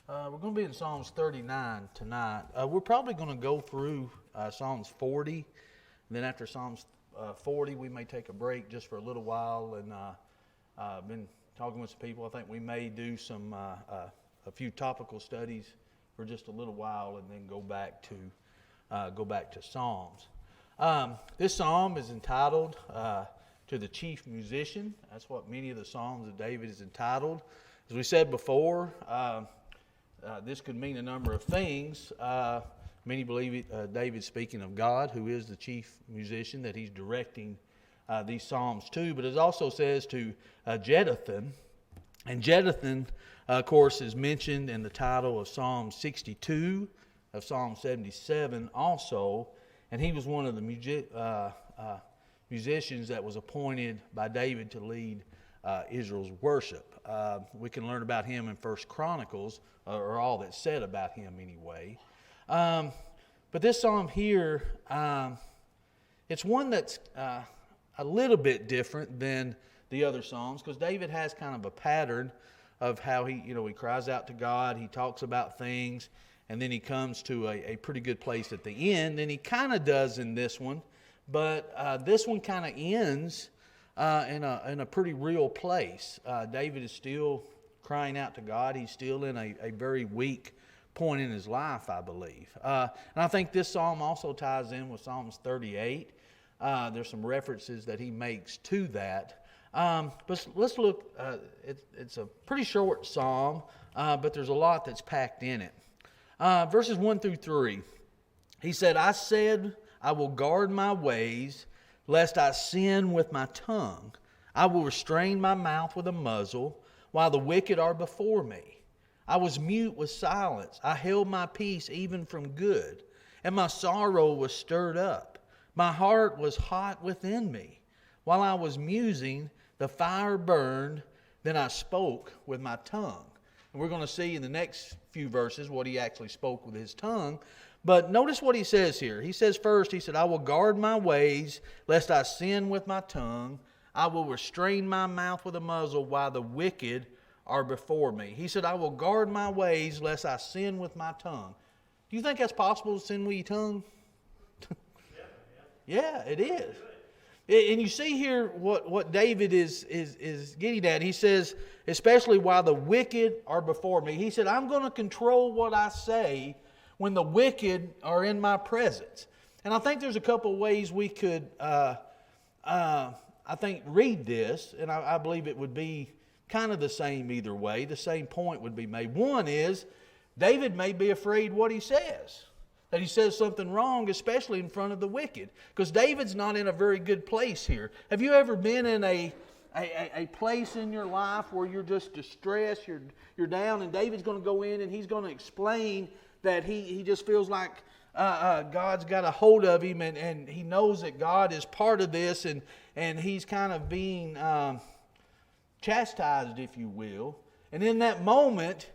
We're going to be in Psalms 39 tonight. We're probably going to go through Psalms 40. And then after Psalms 40, we may take a break just for a little while. And I've been talking with some people. I think we may do a few topical studies for just a little while, and then go back to Psalms. This psalm is entitled "To the Chief Musician." That's what many of the Psalms of David is entitled. As we said before, this could mean a number of things. Many believe David's speaking of God, who is the chief musician that he's directing these psalms to. But it also says to Jeduthun. And Jeduthun, of course, is mentioned in the title of Psalm 62, of Psalm 77 also. And he was one of the musicians that was appointed by David to lead Israel's worship. We can learn about him in 1 Chronicles, or all that's said about him anyway. But this psalm here, it's one that's a little bit different than the other psalms, because David has kind of a pattern of how he cries out to God, he talks about things, and then he comes to a pretty good place at the end, and he kind of does in this one, but this one kind of ends in a pretty real place. David is still crying out to God. He's still in a very weak point in his life, I believe. And I think this psalm also ties in with Psalms 38. There's some references that he makes to that. But let's look. It's a pretty short psalm, but there's a lot that's packed in it. Verses 1 through 3. He said, "I said, I will guard my ways, lest I sin with my tongue. I will restrain my mouth with a muzzle, while the wicked are before me. I was mute with silence. I held my peace even from good, and my sorrow was stirred up. My heart was hot within me. While I was musing, the fire burned, then I spoke with my tongue." And we're going to see in the next few verses what he actually spoke with his tongue. But notice what he says here. He says first, he said, "I will guard my ways, lest I sin with my tongue. I will restrain my mouth with a muzzle, while the wicked are before me." He said, "I will guard my ways, lest I sin with my tongue." Do you think that's possible to sin with your tongue? Yeah, it is. And you see here what David is getting at. He says, especially while the wicked are before me. He said, I'm going to control what I say when the wicked are in my presence. And I think there's a couple of ways we could, read this. And I believe it would be kind of the same either way. The same point would be made. One is, David may be afraid what he says. That he says something wrong, especially in front of the wicked. Because David's not in a very good place here. Have you ever been in a place in your life where you're just distressed, you're down, and David's going to go in and he's going to explain that he just feels like God's got a hold of him, and he knows that God is part of this, and he's kind of being chastised, if you will. And in that moment,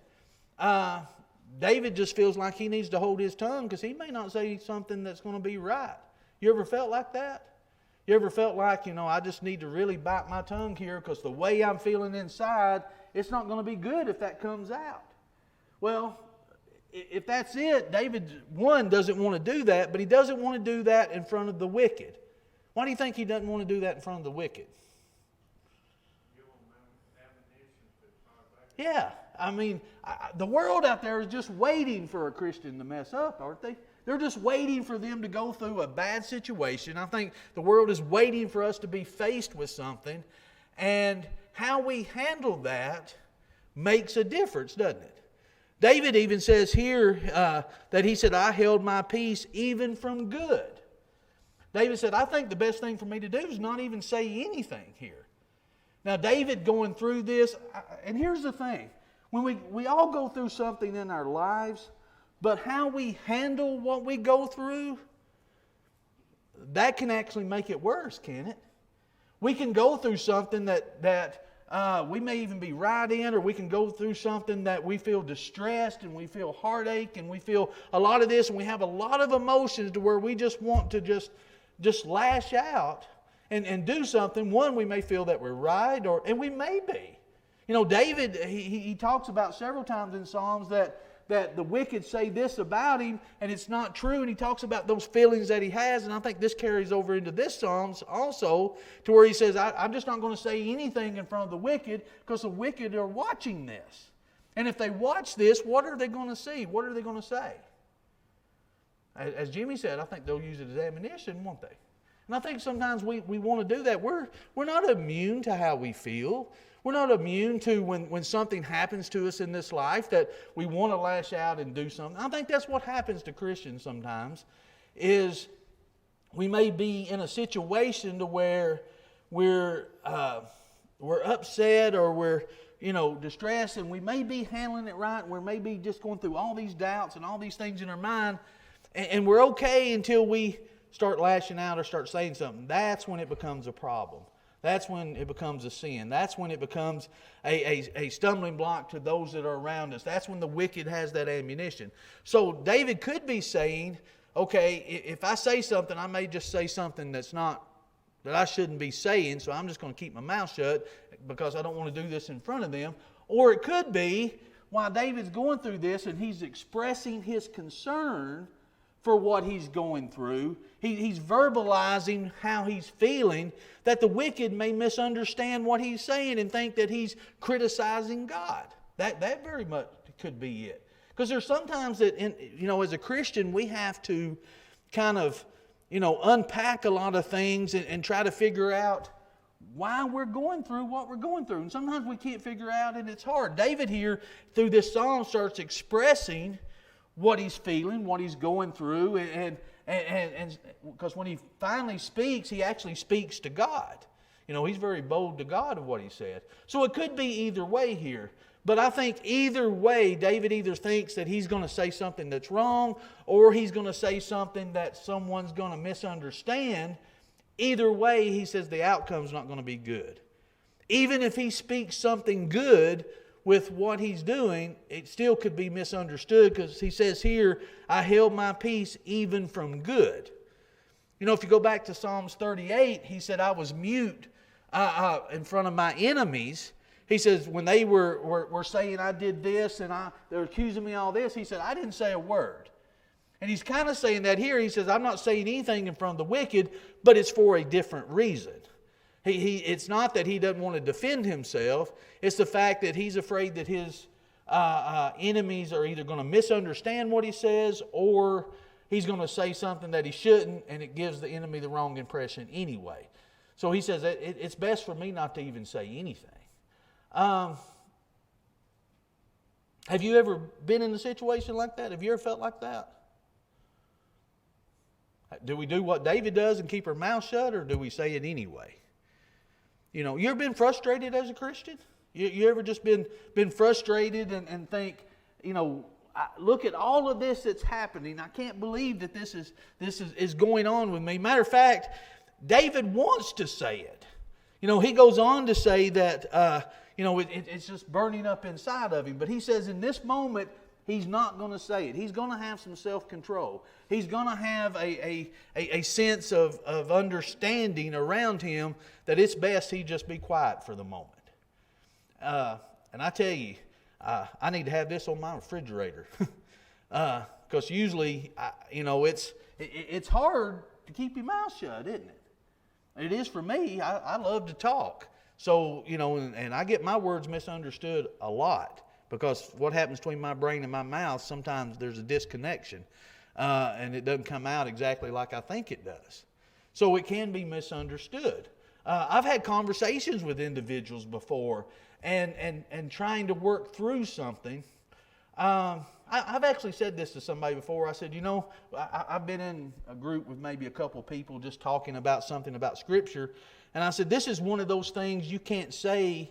David just feels like he needs to hold his tongue, because he may not say something that's going to be right. You ever felt like that? You ever felt like, I just need to really bite my tongue here, because the way I'm feeling inside, it's not going to be good if that comes out. Well, if that's it, David, one, doesn't want to do that, but he doesn't want to do that in front of the wicked. Why do you think he doesn't want to do that in front of the wicked? Yeah, the world out there is just waiting for a Christian to mess up, aren't they? They're just waiting for them to go through a bad situation. I think the world is waiting for us to be faced with something, and how we handle that makes a difference, doesn't it? David even says here that he said, "I held my peace even from good." David said, I think the best thing for me to do is not even say anything here. Now, David going through this, and here's the thing. When we all go through something in our lives, but how we handle what we go through, that can actually make it worse, can it? We can go through something that we may even be right in, or we can go through something that we feel distressed, and we feel heartache, and we feel a lot of this, and we have a lot of emotions to where we just want to just lash out and do something. One, we may feel that we're right, and we may be. You know, David, he talks about several times in Psalms that the wicked say this about him, and it's not true, and he talks about those feelings that he has, and I think this carries over into this Psalms also, to where he says, I'm just not going to say anything in front of the wicked, because the wicked are watching this. And if they watch this, what are they going to see? What are they going to say? As Jimmy said, I think they'll use it as ammunition, won't they? And I think sometimes we want to do that. We're not immune to how we feel. We're not immune to when something happens to us in this life that we want to lash out and do something. I think that's what happens to Christians sometimes, is we may be in a situation to where we're upset or we're distressed, and we may be handling it right, and we may be just going through all these doubts and all these things in our mind, and we're okay until we start lashing out or start saying something. That's when it becomes a problem. That's when it becomes a sin. That's when it becomes a stumbling block to those that are around us. That's when the wicked has that ammunition. So David could be saying, okay, if I say something, I may just say something that I shouldn't be saying, so I'm just going to keep my mouth shut because I don't want to do this in front of them. Or it could be, while David's going through this and he's expressing his concern for what he's going through, he's verbalizing how he's feeling, that the wicked may misunderstand what he's saying and think that he's criticizing God. That very much could be it. Because there's sometimes that, as a Christian, we have to kind of, unpack a lot of things and try to figure out why we're going through what we're going through. And sometimes we can't figure out, and it's hard. David here, through this psalm, starts expressing what he's feeling, what he's going through, and because when he finally speaks, he actually speaks to God. He's very bold to God of what he said. So it could be either way here. But I think either way, David either thinks that he's going to say something that's wrong, or he's going to say something that someone's going to misunderstand. Either way, he says the outcome's not going to be good. Even if he speaks something good with what he's doing, it still could be misunderstood, because he says here, I held my peace even from good. If you go back to Psalms 38, he said, I was mute in front of my enemies. He says, when they were saying I did this and they're accusing me of all this, he said, I didn't say a word. And he's kind of saying that here. He says, I'm not saying anything in front of the wicked, but it's for a different reason. It's not that he doesn't want to defend himself. It's the fact that he's afraid that his enemies are either going to misunderstand what he says, or he's going to say something that he shouldn't, and it gives the enemy the wrong impression anyway. So he says, it's best for me not to even say anything. Have you ever been in a situation like that? Have you ever felt like that? Do we do what David does and keep our mouth shut, or do we say it anyway? You ever been frustrated as a Christian? You ever just been frustrated and think, look at all of this that's happening. I can't believe that this is going on with me. Matter of fact, David wants to say it. He goes on to say that, it's just burning up inside of him. But he says in this moment, he's not going to say it. He's going to have some self-control. He's going to have a sense of understanding around him that it's best he just be quiet for the moment. And I tell you, I need to have this on my refrigerator. Because usually, it's hard to keep your mouth shut, isn't it? It is for me. I love to talk. So, and I get my words misunderstood a lot. Because what happens between my brain and my mouth, sometimes there's a disconnection. And it doesn't come out exactly like I think it does. So it can be misunderstood. I've had conversations with individuals before and trying to work through something. I've actually said this to somebody before. I said, I've been in a group with maybe a couple people just talking about something about Scripture. And I said, this is one of those things you can't say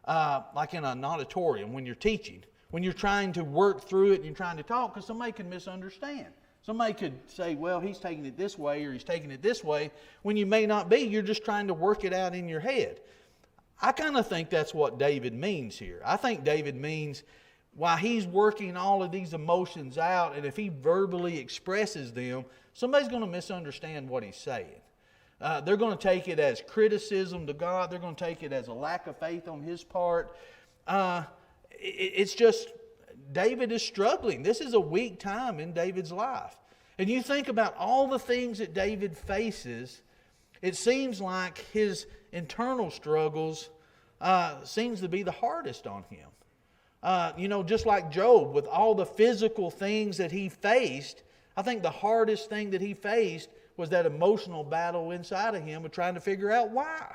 like in an auditorium when you're teaching. When you're trying to work through it and you're trying to talk, because somebody can misunderstand. Somebody could say, well, he's taking it this way or he's taking it this way, when you may not be. You're just trying to work it out in your head. I kind of think that's what David means here. I think David means while he's working all of these emotions out, and if he verbally expresses them, somebody's going to misunderstand what he's saying. They're going to take it as criticism to God. They're going to take it as a lack of faith on his part. It's just David is struggling. This is a weak time in David's life. And you think about all the things that David faces, it seems like his internal struggles seems to be the hardest on him. Just like Job, with all the physical things that he faced, I think the hardest thing that he faced was that emotional battle inside of him of trying to figure out why.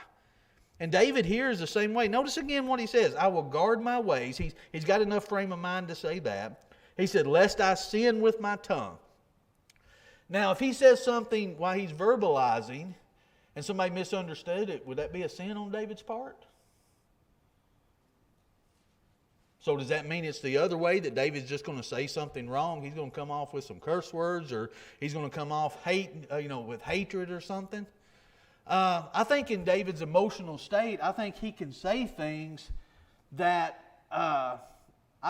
And David here is the same way. Notice again what he says. I will guard my ways. He's got enough frame of mind to say that. He said, lest I sin with my tongue. Now, if he says something while he's verbalizing and somebody misunderstood it, would that be a sin on David's part? So does that mean it's the other way, that David's just going to say something wrong? He's going to come off with some curse words, or he's going to come off with hatred or something? I think in David's emotional state, I think he can say things that I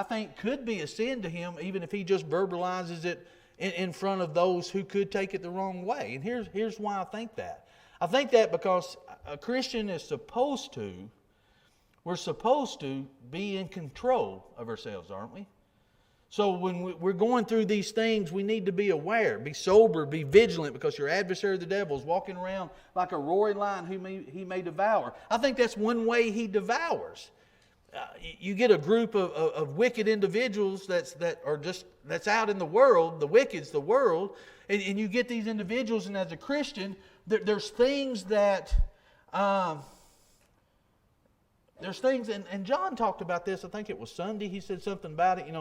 think could be a sin to him, even if he just verbalizes it in front of those who could take it the wrong way. And here's why I think that. I think that because a Christian is we're supposed to be in control of ourselves, aren't we? So when we're going through these things, we need to be aware, be sober, be vigilant, because your adversary, the devil, is walking around like a roaring lion who he may devour. I think that's one way he devours. You get a group of wicked individuals that's out in the world, the wicked's the world, and you get these individuals, and as a Christian, there's things that... There's things, and John talked about this, I think it was Sunday, he said something about it,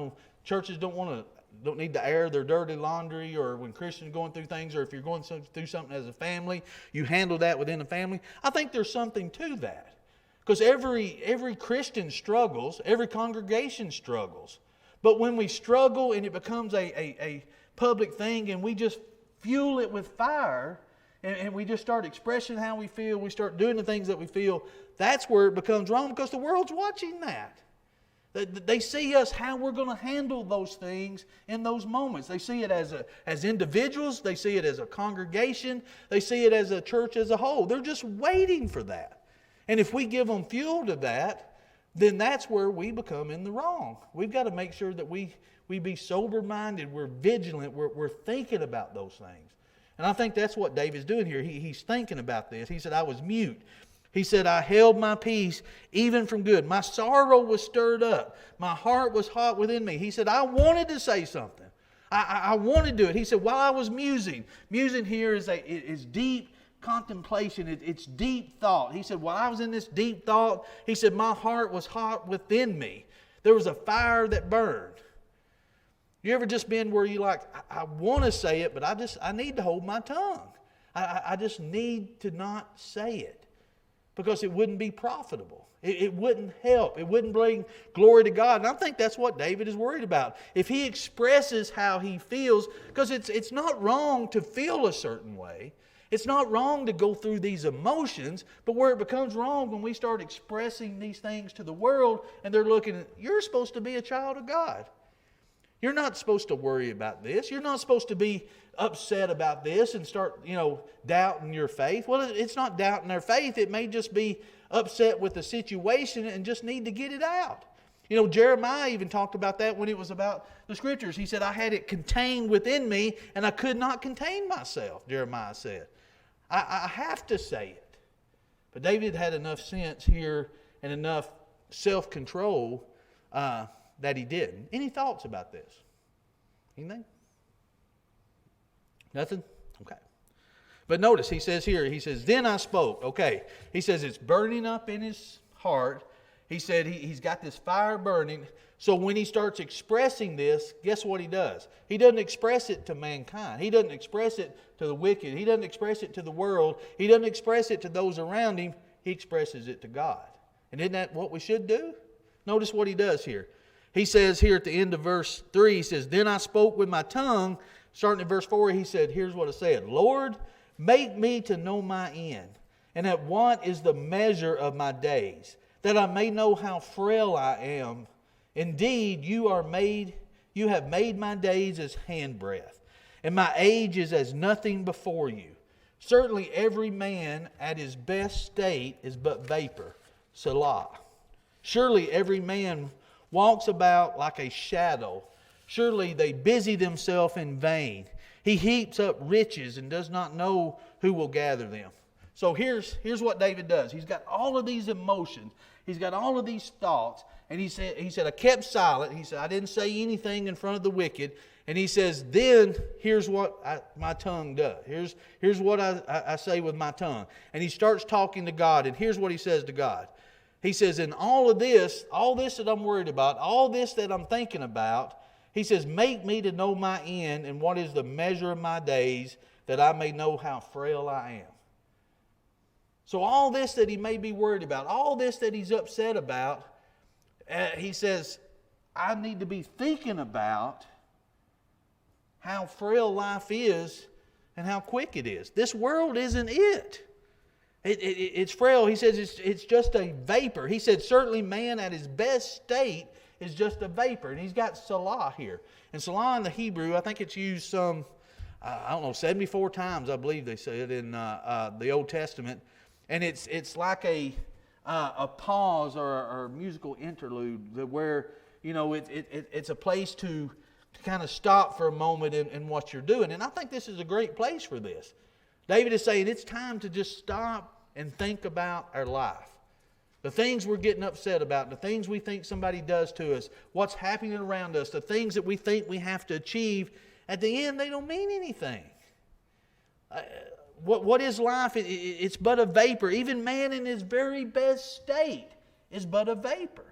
churches don't need to air their dirty laundry, or when Christians are going through things, or if you're going through something as a family, you handle that within the family. I think there's something to that. Because every Christian struggles, every congregation struggles. But when we struggle and it becomes a public thing, and we just fuel it with fire, and we just start expressing how we feel, we start doing the things that we feel, that's where it becomes wrong, because the world's watching that. They see us, how we're going to handle those things in those moments. They see it as individuals. They see it as a congregation. They see it as a church as a whole. They're just waiting for that. And if we give them fuel to that, then that's where we become in the wrong. We've got to make sure that we be sober-minded, we're vigilant, we're thinking about those things. And I think that's what David's doing here. He's thinking about this. He said, I was mute. He said, I held my peace even from good. My sorrow was stirred up. My heart was hot within me. He said, I wanted to say something. I wanted to do it. He said, while I was musing here is deep contemplation. It's deep thought. He said, while I was in this deep thought, he said, my heart was hot within me. There was a fire that burned. You ever just been where you I want to say it, but I need to hold my tongue. I just need to not say it. Because it wouldn't be profitable. It wouldn't help. It wouldn't bring glory to God. And I think that's what David is worried about. If he expresses how he feels, because it's not wrong to feel a certain way. It's not wrong to go through these emotions. But where it becomes wrong, when we start expressing these things to the world, and they're looking at, you're supposed to be a child of God. You're not supposed to worry about this. You're not supposed to be upset about this and start, doubting your faith. Well, it's not doubting their faith. It may just be upset with the situation and just need to get it out. Jeremiah even talked about that when it was about the Scriptures. He said, I had it contained within me and I could not contain myself, Jeremiah said. I have to say it. But David had enough sense here and enough self-control that he didn't. Any thoughts about this? Anything? Nothing? Okay. But notice, he says, then I spoke. Okay. He says it's burning up in his heart. He said he's got this fire burning. So when he starts expressing this, guess what he does? He doesn't express it to mankind. He doesn't express it to the wicked. He doesn't express it to the world. He doesn't express it to those around him. He expresses it to God. And isn't that what we should do? Notice what he does here. He says here at the end of verse 3, he says, then I spoke with my tongue. Starting at verse 4, he said, here's what it said. Lord, make me to know my end, and at what is the measure of my days, that I may know how frail I am. Indeed, you have made my days as handbreadth, and my age is as nothing before you. Certainly every man at his best state is but vapor. Selah. Surely every man walks about like a shadow. Surely they busy themselves in vain. He heaps up riches and does not know who will gather them. So here's what David does. He's got all of these emotions. He's got all of these thoughts. And he said, I kept silent. He said, I didn't say anything in front of the wicked. And he says, then here's what my tongue does. Here's what I say with my tongue. And he starts talking to God. And here's what he says to God. He says, in all this that I'm worried about, all this that I'm thinking about, he says, make me to know my end and what is the measure of my days, that I may know how frail I am. So all this that he may be worried about, all this that he's upset about, he says, I need to be thinking about how frail life is and how quick it is. This world isn't it. It's frail. He says it's just a vapor. He said certainly man at his best state is just a vapor. And he's got Salah here. And Salah in the Hebrew, I think it's used 74 times, I believe they say it in the Old Testament. And it's like a pause or a musical interlude where, it's a place to kind of stop for a moment in what you're doing. And I think this is a great place for this. David is saying it's time to just stop and think about our life. The things we're getting upset about, the things we think somebody does to us, what's happening around us, the things that we think we have to achieve, at the end they don't mean anything. What is life? It's but a vapor. Even man in his very best state is but a vapor.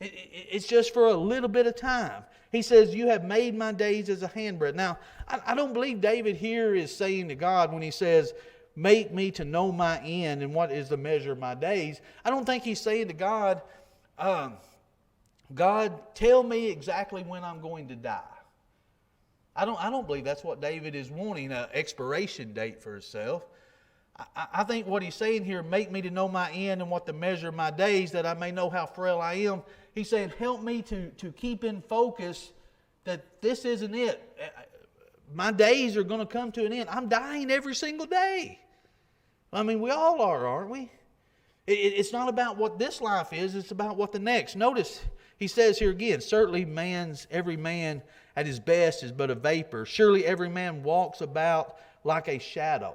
It's just for a little bit of time. He says, you have made my days as a handbreadth. Now, I don't believe David here is saying to God when he says, make me to know my end and what is the measure of my days. I don't think he's saying to God, God, tell me exactly when I'm going to die. I don't believe that's what David is wanting, an expiration date for himself. I think what he's saying here, make me to know my end and what the measure of my days, that I may know how frail I am. He's saying, help me to keep in focus that this isn't it. My days are going to come to an end. I'm dying every single day. I mean, we all are, aren't we? It's not about what this life is, it's about what the next. Notice, he says here again, certainly every man at his best is but a vapor. Surely every man walks about like a shadow.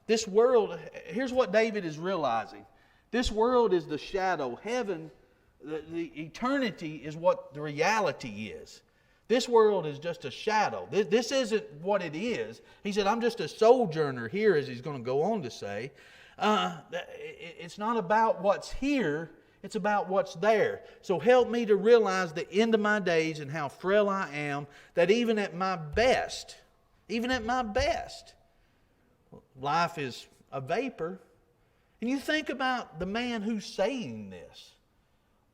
This world, here's what David is realizing. This world is the shadow. Heaven, the eternity is what the reality is. This world is just a shadow. This isn't what it is. He said, I'm just a sojourner here, as he's going to go on to say. It's not about what's here. It's about what's there. So help me to realize the end of my days and how frail I am, that even at my best, life is a vapor. And you think about the man who's saying this.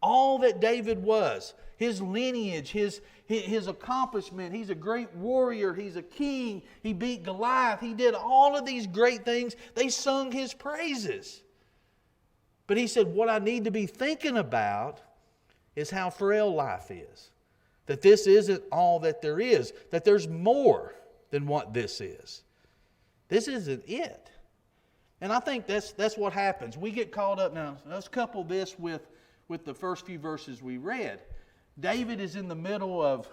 All that David was, his lineage, his accomplishment. He's a great warrior. He's a king. He beat Goliath. He did all of these great things. They sung his praises. But he said, what I need to be thinking about is how frail life is. That this isn't all that there is. That there's more than what this is. This isn't it. And I think that's what happens. We get caught up. Now, let's couple this with the first few verses we read. David is in the middle of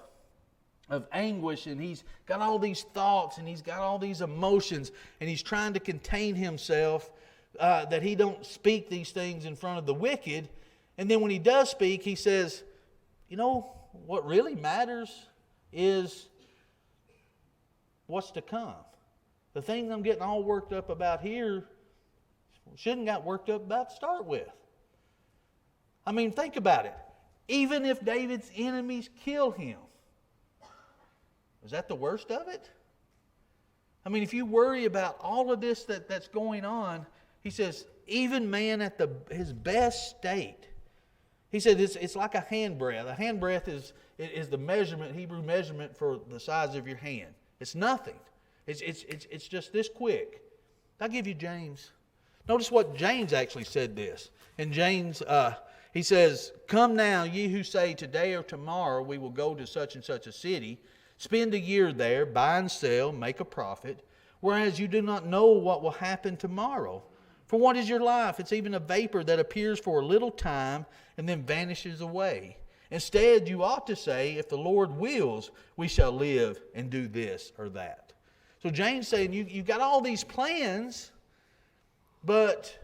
anguish, and he's got all these thoughts, and he's got all these emotions, and he's trying to contain himself that he don't speak these things in front of the wicked. And then when he does speak, he says, what really matters is what's to come. The thing I'm getting all worked up about here shouldn't got worked up about to start with. I mean, think about it. Even if David's enemies kill him, is that the worst of it? I mean, if you worry about all of this that's going on, he says, even man at his best state, he said it's like a handbreadth. A handbreadth is the measurement, Hebrew measurement for the size of your hand. It's nothing. It's just this quick. I'll give you James. Notice what James actually said this. In James, he says, come now, ye who say, today or tomorrow we will go to such and such a city, spend a year there, buy and sell, make a profit, whereas you do not know what will happen tomorrow. For what is your life? It's even a vapor that appears for a little time and then vanishes away. Instead, you ought to say, if the Lord wills, we shall live and do this or that. So James saying, you've got all these plans, but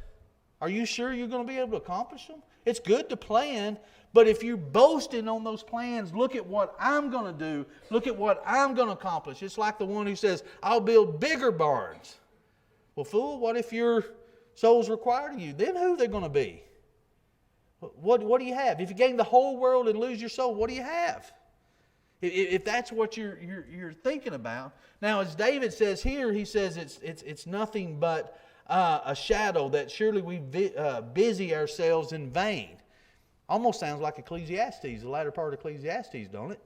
are you sure you're going to be able to accomplish them? It's good to plan, but if you're boasting on those plans, look at what I'm going to do. Look at what I'm going to accomplish. It's like the one who says, I'll build bigger barns. Well, fool, what if your soul's required of you? Then who are they going to be? What do you have? If you gain the whole world and lose your soul, what do you have? If that's what you're thinking about. Now, as David says here, he says it's nothing but a shadow, that surely we busy ourselves in vain. Almost sounds like Ecclesiastes, the latter part of Ecclesiastes, don't it?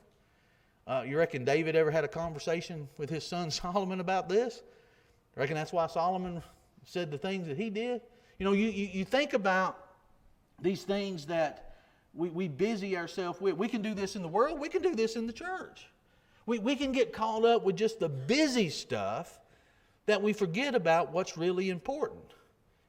You reckon David ever had a conversation with his son Solomon about this? You reckon that's why Solomon said the things that he did? You know, you think about these things that we busy ourselves with. We can do this in the world. We can do this in the church. We can get caught up with just the busy stuff that we forget about what's really important.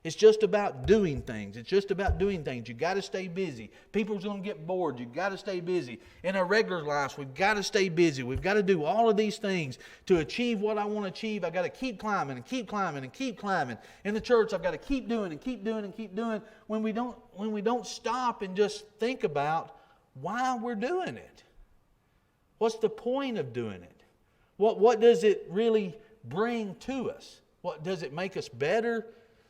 It's just about doing things. It's just about doing things. You've got to stay busy. People's going to get bored. You've got to stay busy. In our regular lives, we've got to stay busy. We've got to do all of these things to achieve what I want to achieve. I've got to keep climbing and keep climbing and keep climbing. In the church, I've got to keep doing and keep doing and keep doing. When we don't stop and just think about why we're doing it. What's the point of doing it? What does it really bring to us? What does it make us better?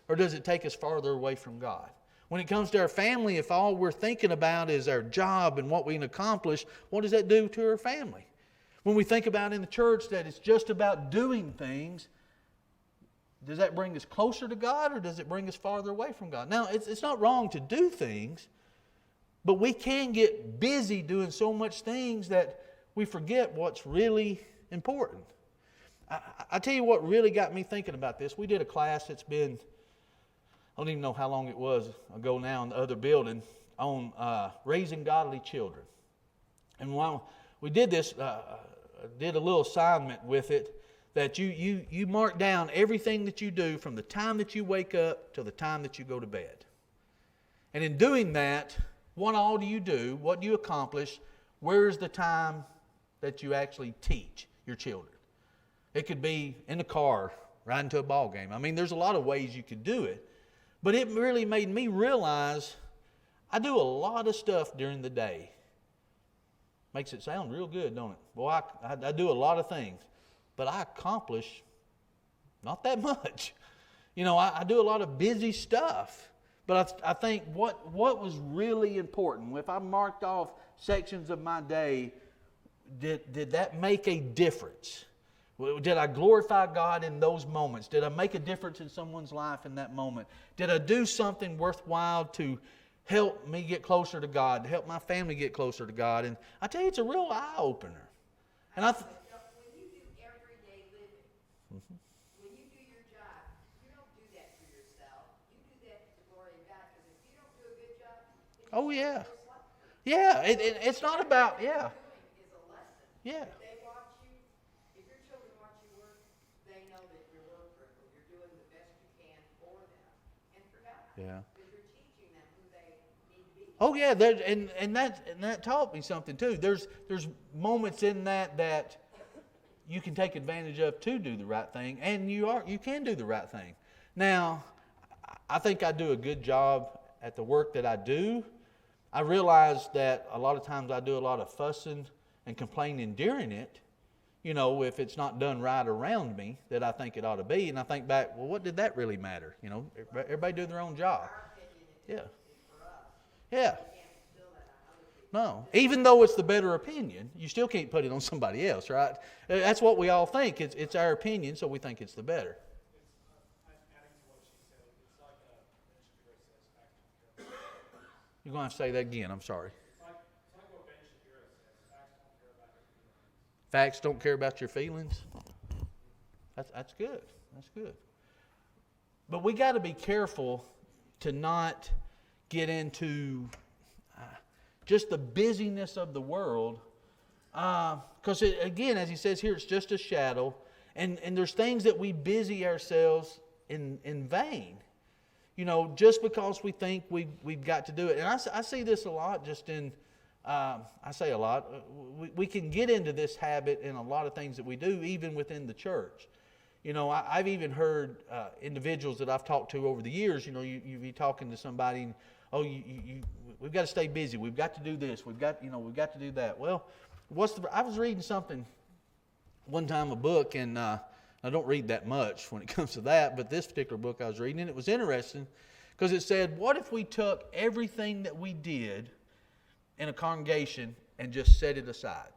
Or does it take us farther away from God? When it comes to our family, if all we're thinking about is our job and what we can accomplish, what does that do to our family? When we think about in the church that it's just about doing things, does that bring us closer to God or does it bring us farther away from God? Now, it's not wrong to do things, but we can get busy doing so much things that we forget what's really important. I tell you what really got me thinking about this. We did a class that's been, I don't even know how long it was ago now in the other building, on raising godly children. And while we did this, did a little assignment with it, that you mark down everything that you do from the time that you wake up till the time that you go to bed. And in doing that, what all do you do? What do you accomplish? Where's the time that you actually teach your children? It could be in the car, riding to a ball game. I mean, there's a lot of ways you could do it. But it really made me realize I do a lot of stuff during the day. Makes it sound real good, don't it? Boy, I do a lot of things. But I accomplish not that much. You know, I do a lot of busy stuff. But I think what was really important, if I marked off sections of my day, did that make a difference? Did I glorify God in those moments? Did I make a difference in someone's life in that moment? Did I do something worthwhile to help me get closer to God, to help my family get closer to God? And I tell you, it's a real eye-opener. And when you do everyday living, when you do your job, you don't do that for yourself. You do that for the glory of God. Because if you don't do a good job, oh yeah, yeah. It's not about yeah. Is a lesson. Yeah. If they watch you, if your children watch you work, they know that you're working, you're doing the best you can for them and for God. Yeah. Because you're teaching them who they need to be. Oh yeah, and that taught me something too. There's moments in that you can take advantage of to do the right thing, and you can do the right thing. Now, I think I do a good job at the work that I do. I realize that a lot of times I do a lot of fussing and complaining during it, you know, if it's not done right around me that I think it ought to be. And I think back, well, what did that really matter? You know, everybody do their own job. Yeah. Yeah. No. Even though it's the better opinion, you still can't put it on somebody else, right? That's what we all think. It's our opinion, so we think it's the better. You're going to have to say that again. I'm sorry. Facts don't care about your feelings. That's good. That's good. But we got to be careful to not get into just the busyness of the world. Because again, as he says here, it's just a shadow. And there's things that we busy ourselves in vain. just because we think we've got to do it. And I see this a lot just in, I say a lot, we can get into this habit in a lot of things that we do, even within the church. I've even heard individuals that I've talked to over the years, you be talking to somebody and, we've got to stay busy. We've got to do this. We've got to do that. Well, I was reading something one time, a book, and I don't read that much when it comes to that, but this particular book I was reading, and it was interesting because it said, what if we took everything that we did in a congregation and just set it aside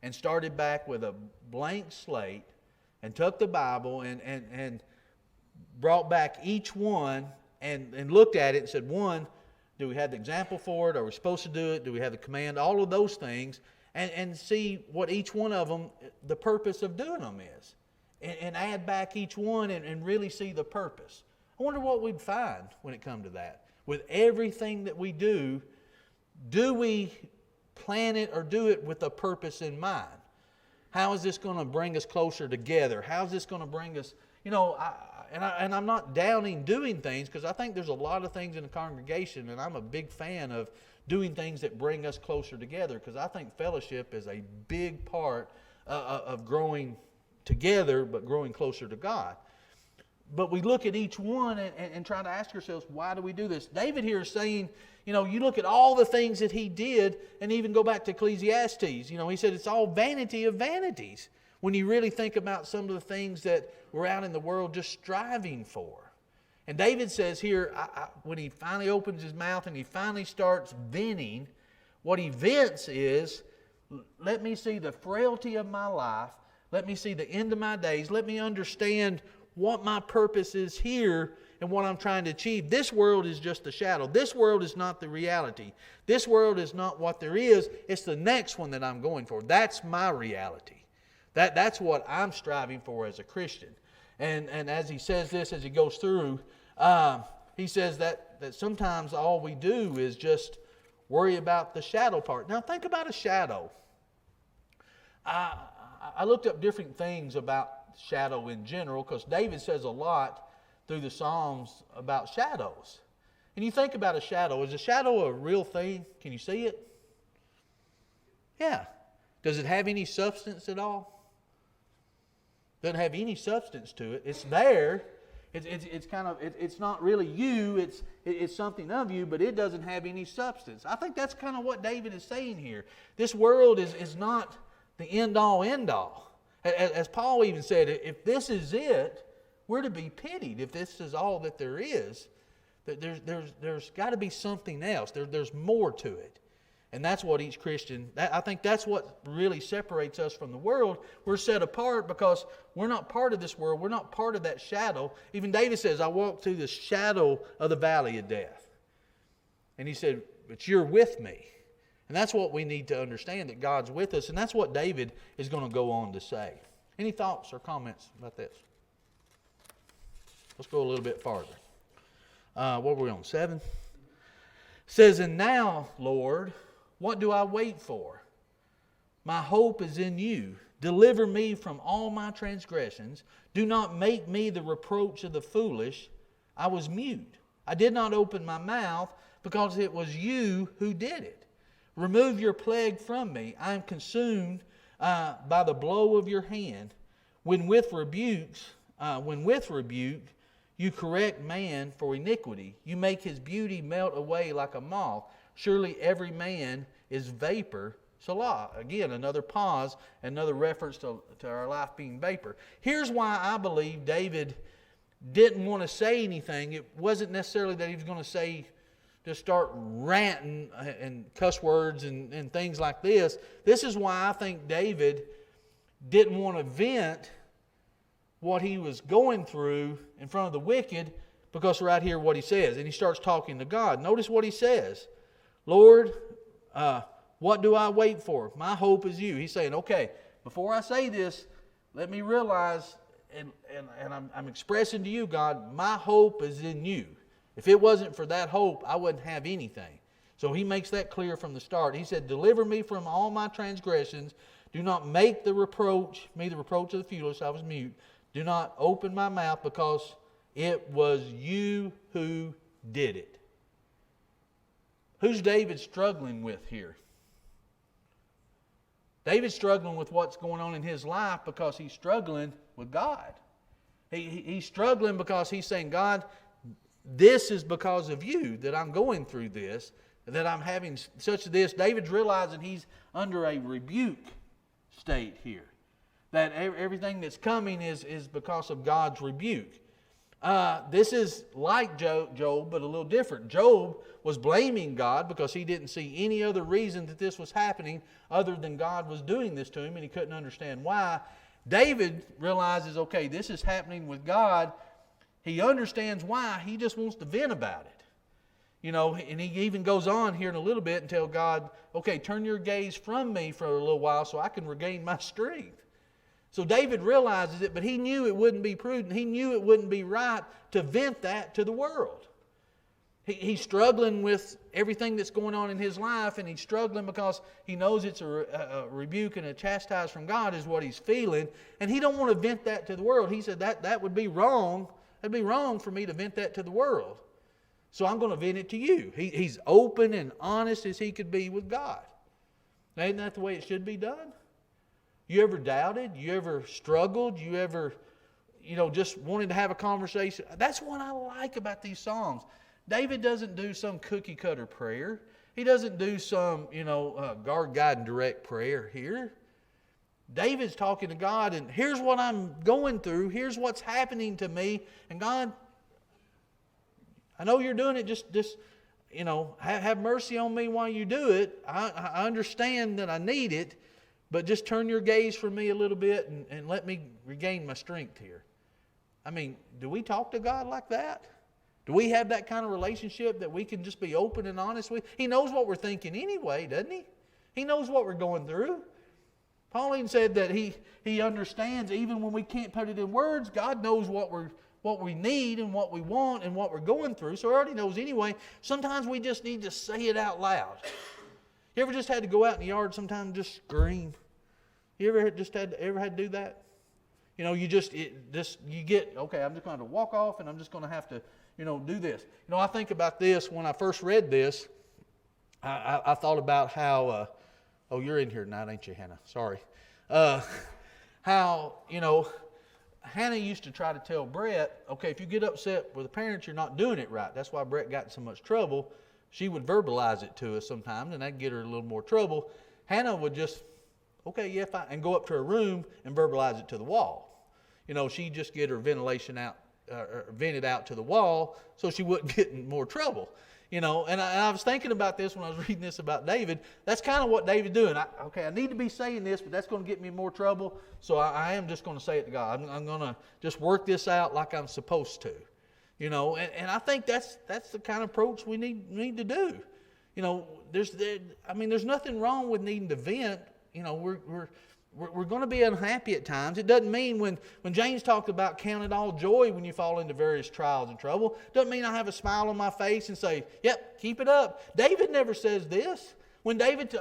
and started back with a blank slate and took the Bible and brought back each one and looked at it and said, one, do we have the example for it? Are we supposed to do it? Do we have the command? All of those things, and see what each one of them, the purpose of doing them is. And add back each one and really see the purpose. I wonder what we'd find when it comes to that. With everything that we do we plan it or do it with a purpose in mind? How is this going to bring us closer together? How is this going to bring us, and I'm not downing doing things, because I think there's a lot of things in the congregation, and I'm a big fan of doing things that bring us closer together, because I think fellowship is a big part of growing together, but growing closer to God. But we look at each one and try to ask ourselves, why do we do this? David here is saying, you look at all the things that he did, and even go back to Ecclesiastes. He said it's all vanity of vanities when you really think about some of the things that we're out in the world just striving for. And David says here, when he finally opens his mouth and he finally starts venting, what he vents is, let me see the frailty of my life. Let me see the end of my days. Let me understand what my purpose is here and what I'm trying to achieve. This world is just a shadow. This world is not the reality. This world is not what there is. It's the next one that I'm going for. That's my reality. That's what I'm striving for as a Christian. And as he says this, as he goes through, he says that sometimes all we do is just worry about the shadow part. Now think about a shadow. I looked up different things about shadow in general, because David says a lot through the Psalms about shadows. And you think about a shadow. Is a shadow a real thing? Can you see it? Yeah. Does it have any substance at all? Doesn't have any substance to it. It's there. It's kind of, it's not really you. It's something of you, but it doesn't have any substance. I think that's kind of what David is saying here. This world is not the end-all, end-all. As Paul even said, if this is it, we're to be pitied. If this is all that there is, that there's got to be something else. There's more to it. And that's what each Christian, I think that's what really separates us from the world. We're set apart because we're not part of this world. We're not part of that shadow. Even David says, I walk through the shadow of the valley of death. And he said, but you're with me. And that's what we need to understand, that God's with us. And that's what David is going to go on to say. Any thoughts or comments about this? Let's go a little bit farther. What were we on? 7? It says, and now, Lord, what do I wait for? My hope is in you. Deliver me from all my transgressions. Do not make me the reproach of the foolish. I was mute. I did not open my mouth, because it was you who did it. Remove your plague from me. I am consumed by the blow of your hand. When with rebuke, you correct man for iniquity. You make his beauty melt away like a moth. Surely every man is vapor. Salah. Again, another pause, another reference to our life being vapor. Here's why I believe David didn't want to say anything. It wasn't necessarily that he was going to say, just start ranting and cuss words and things like this. This is why I think David didn't want to vent what he was going through in front of the wicked, because right here what he says. And he starts talking to God. Notice what he says. Lord, what do I wait for? My hope is you. He's saying, okay, before I say this, let me realize, and I'm expressing to you, God, my hope is in you. If it wasn't for that hope, I wouldn't have anything. So he makes that clear from the start. He said, deliver me from all my transgressions. Do not make me the reproach of the foolish. I was mute. Do not open my mouth, because It was you who did it. Who's David struggling with here? David's struggling with what's going on in his life because he's struggling with God. He's struggling because he's saying, God, this is because of you that I'm going through this, that I'm having such this. David's realizing he's under a rebuke state here. That everything that's coming is because of God's rebuke. This is like Job, but a little different. Job was blaming God because he didn't see any other reason that this was happening other than God was doing this to him, and he couldn't understand why. David realizes, okay, this is happening with God. He understands why. He just wants to vent about it. You know, and he even goes on here in a little bit and tell God, okay, turn your gaze from me for a little while so I can regain my strength. So David realizes it, but he knew it wouldn't be prudent. He knew it wouldn't be right to vent that to the world. He's struggling with everything that's going on in his life, and he's struggling because he knows it's a rebuke and a chastise from God is what he's feeling, and he don't want to vent that to the world. He said that would be wrong. It'd be wrong for me to vent that to the world. So I'm going to vent it to you. He's open and honest as he could be with God. Now, isn't that the way it should be done? You ever doubted? You ever struggled? You ever, just wanted to have a conversation? That's what I like about these Psalms. David doesn't do some cookie cutter prayer. He doesn't do some, guard, guide, and direct prayer here. David's talking to God, and here's what I'm going through. Here's what's happening to me. And God, I know you're doing it. Just have mercy on me while you do it. I understand that I need it. But just turn your gaze from me a little bit and let me regain my strength here. I mean, do we talk to God like that? Do we have that kind of relationship that we can just be open and honest with? He knows what we're thinking anyway, doesn't he? He knows what we're going through. Pauline said that he understands even when we can't put it in words. God knows what we need and what we want and what we're going through. So he already knows anyway. Sometimes we just need to say it out loud. You ever just had to go out in the yard sometime and just scream? You ever had to do that? You get, okay, I'm just going to walk off and I'm just going to have to, do this. I think about this when I first read this. I thought about how, you're in here tonight, ain't you, Hannah? Sorry. How, Hannah used to try to tell Brett, okay, if you get upset with the parents, you're not doing it right. That's why Brett got in so much trouble. She would verbalize it to us sometimes, and that'd get her a little more trouble. Hannah would just, okay, yeah, fine, and go up to her room and verbalize it to the wall. She'd just get her ventilation out, vented out to the wall so she wouldn't get in more trouble. And I was thinking about this when I was reading this about David. That's kind of what David's doing. I need to be saying this, but that's going to get me in more trouble, so I am just going to say it to God. I'm going to just work this out like I'm supposed to. And I think that's the kind of approach we need to do. There's nothing wrong with needing to vent. We're going to be unhappy at times. It doesn't mean when James talked about count it all joy when you fall into various trials and trouble, doesn't mean I have a smile on my face and say, yep, keep it up. David never says this. When David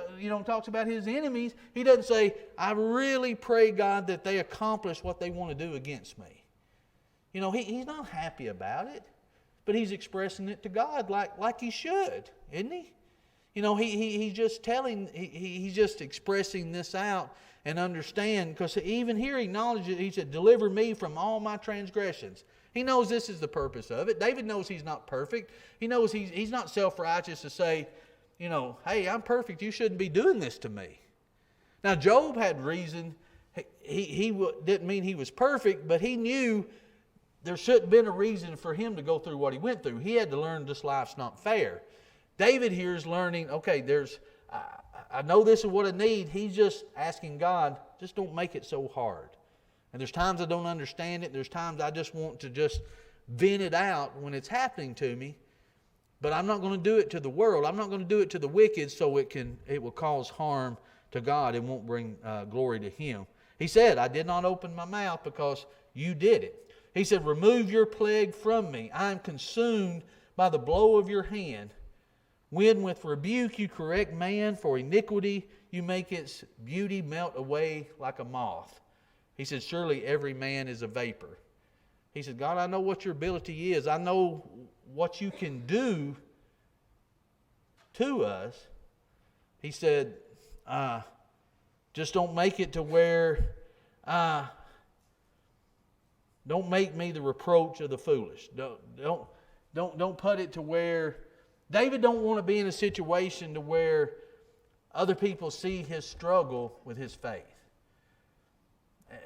talks about his enemies, he doesn't say, I really pray, God, that they accomplish what they want to do against me. He's not happy about it, but he's expressing it to God like he should, isn't he? He's just he's just expressing this out and understand, because even here he acknowledges, he said, deliver me from all my transgressions. He knows this is the purpose of it. David knows he's not perfect. He knows he's not self-righteous to say, hey, I'm perfect, you shouldn't be doing this to me. Now, Job had reason. He didn't mean he was perfect, but he knew there shouldn't have been a reason for him to go through what he went through. He had to learn this life's not fair. David here is learning, okay, I know this is what I need. He's just asking God, just don't make it so hard. And there's times I don't understand it. There's times I just want to just vent it out when it's happening to me. But I'm not going to do it to the world. I'm not going to do it to the wicked so it will cause harm to God and won't bring glory to Him. He said, I did not open my mouth because you did it. He said, remove your plague from me. I am consumed by the blow of your hand. When with rebuke you correct man, for iniquity you make its beauty melt away like a moth. He said, surely every man is a vapor. He said, God, I know what your ability is. I know what you can do to us. He said, just don't make it to where, don't make me the reproach of the foolish. Don't put it to where, David don't want to be in a situation to where other people see his struggle with his faith.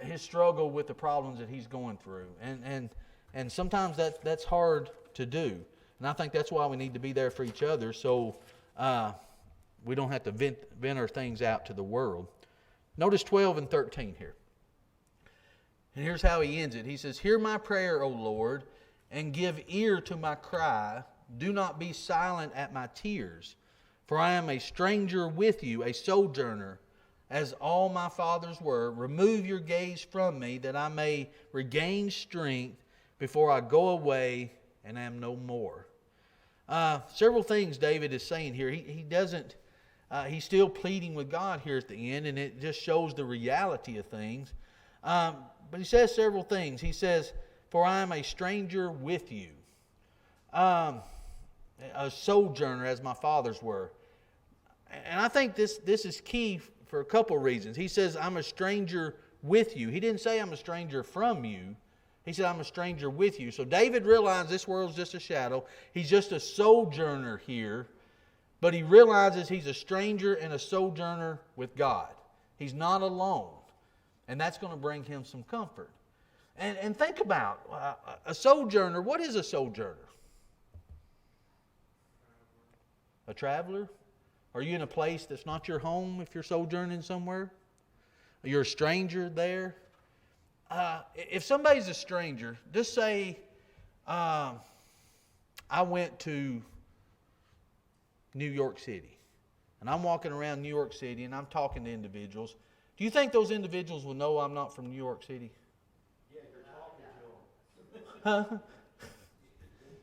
His struggle with the problems that he's going through. And sometimes that's hard to do. And I think that's why we need to be there for each other, so we don't have to vent our things out to the world. Notice 12 and 13 here. And here's how he ends it. He says, hear my prayer, O Lord, and give ear to my cry. Do not be silent at my tears. For I am a stranger with you, a sojourner, as all my fathers were. Remove your gaze from me, that I may regain strength before I go away and am no more. Several things David is saying here. He doesn't. He's still pleading with God here at the end, and it just shows the reality of things. But he says several things. He says, for I am a stranger with you. A sojourner, as my fathers were. And I think this is key for a couple reasons. He says, I'm a stranger with you. He didn't say I'm a stranger from you. He said, I'm a stranger with you. So David realized this world's just a shadow. He's just a sojourner here. But he realizes he's a stranger and a sojourner with God. He's not alone. And that's going to bring him some comfort. And think about a sojourner. What is a sojourner? A traveler? Are you in a place that's not your home if you're sojourning somewhere? You're a stranger there? If somebody's a stranger, just say, I went to New York City. And I'm walking around New York City and I'm talking to individuals. Do you think those individuals will know I'm not from New York City? Yeah, you're talking to them. Huh?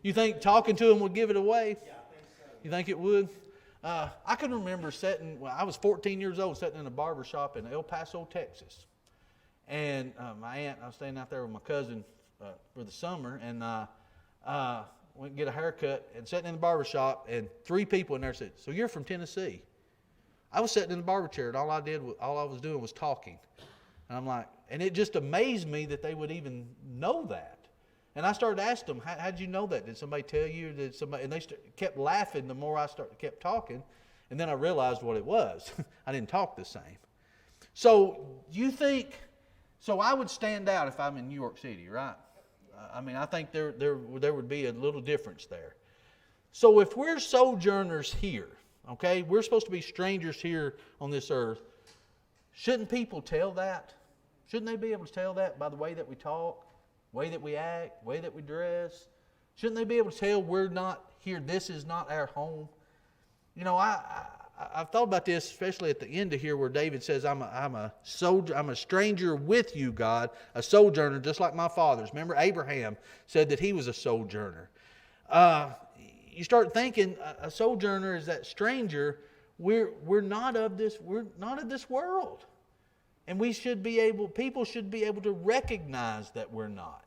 You think talking to them would give it away? Yeah, I think so. You think it would? I can remember I was 14 years old, sitting in a barber shop in El Paso, Texas. And my aunt, I was staying out there with my cousin for the summer, and went and get a haircut, and sitting in the barber shop, and 3 people in there said, so you're from Tennessee? I was sitting in the barber chair, and all I was doing was talking. And I'm like, and it just amazed me that they would even know that. And I started to ask them, how'd you know that? Did somebody tell you? Did somebody? And they kept laughing the more I kept talking. And then I realized what it was. I didn't talk the same. So you think, so I would stand out if I'm in New York City, right? I think there would be a little difference there. So if we're sojourners here, okay, we're supposed to be strangers here on this earth, shouldn't people tell that? Shouldn't they be able to tell that by the way that we talk? Way that we act, way that we dress? Shouldn't they be able to tell we're not here, this is not our home? You know, I've thought about this, especially at the end of here where David says, I'm a stranger with you, God, a sojourner just like my fathers. Remember, Abraham said that he was a sojourner. You start thinking a sojourner is that stranger. We're not of this world. And people should be able to recognize that we're not.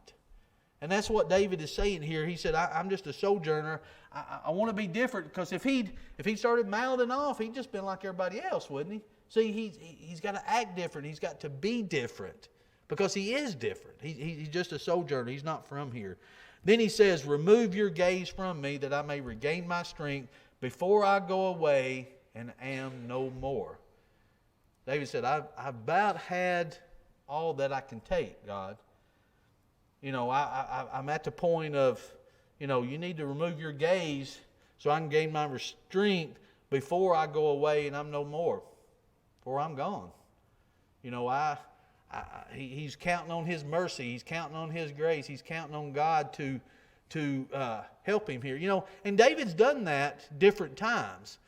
And that's what David is saying here. He said, I'm just a sojourner. I want to be different, because if he started mouthing off, he'd just been like everybody else, wouldn't he? See, he's got to act different. He's got to be different, because he is different. He's just a sojourner. He's not from here. Then he says, remove your gaze from me, that I may regain my strength before I go away and am no more. David said, I've about had all that I can take, God. You know, I'm at the point of, you need to remove your gaze so I can gain my strength before I go away and I'm no more, before I'm gone. You know, he's counting on His mercy. He's counting on His grace. He's counting on God to help him here. You know, and David's done that different times.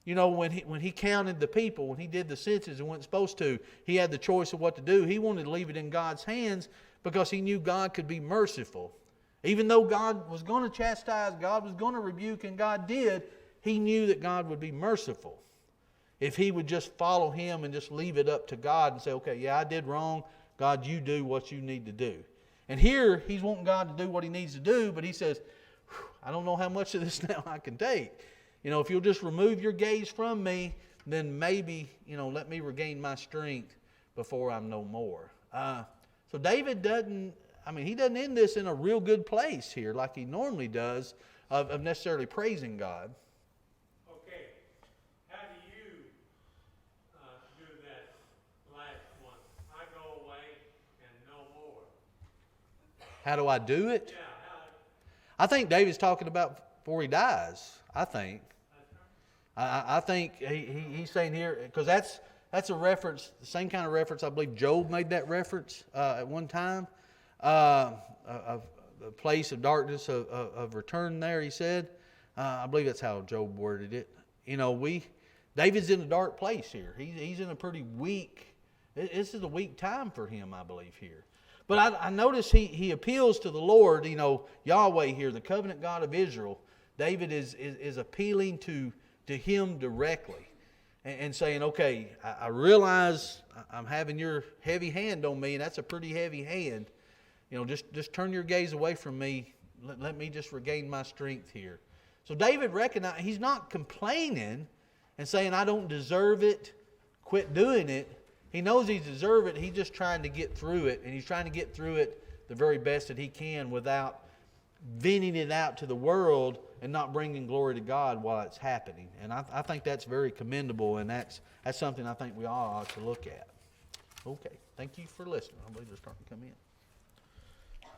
You know, when he counted the people, when he did the census and wasn't supposed to, he had the choice of what to do. He wanted to leave it in God's hands because he knew God could be merciful. Even though God was going to chastise, God was going to rebuke, and God did, he knew that God would be merciful if he would just follow Him and just leave it up to God and say, okay, yeah, I did wrong. God, you do what you need to do. And here, he's wanting God to do what he needs to do, but he says, I don't know how much of this now I can take. If you'll just remove your gaze from me, then maybe, let me regain my strength before I'm no more. So David he doesn't end this in a real good place here like he normally does of necessarily praising God. Okay, how do you do that last one? I go away and no more. How do I do it? Yeah, I think David's talking about before he dies, I think. I think he's saying here, because that's a reference, the same kind of reference, I believe Job made that reference at one time, of the place of darkness, of return there, he said. I believe that's how Job worded it. David's in a dark place here. He's in a pretty weak, this is a weak time for him, I believe, here. But I notice he appeals to the Lord, Yahweh here, the covenant God of Israel. David is appealing to him directly and saying, okay, I realize I'm having your heavy hand on me, and that's a pretty heavy hand. Just turn your gaze away from me. Let me just regain my strength here. So David recognized, he's not complaining and saying, I don't deserve it, quit doing it. He knows he deserves it. He's just trying to get through it, and he's trying to get through it the very best that he can without venting it out to the world and not bringing glory to God while it's happening. And I think that's very commendable, and that's something I think we all ought to look at. Okay, thank you for listening. I believe they're starting to come in.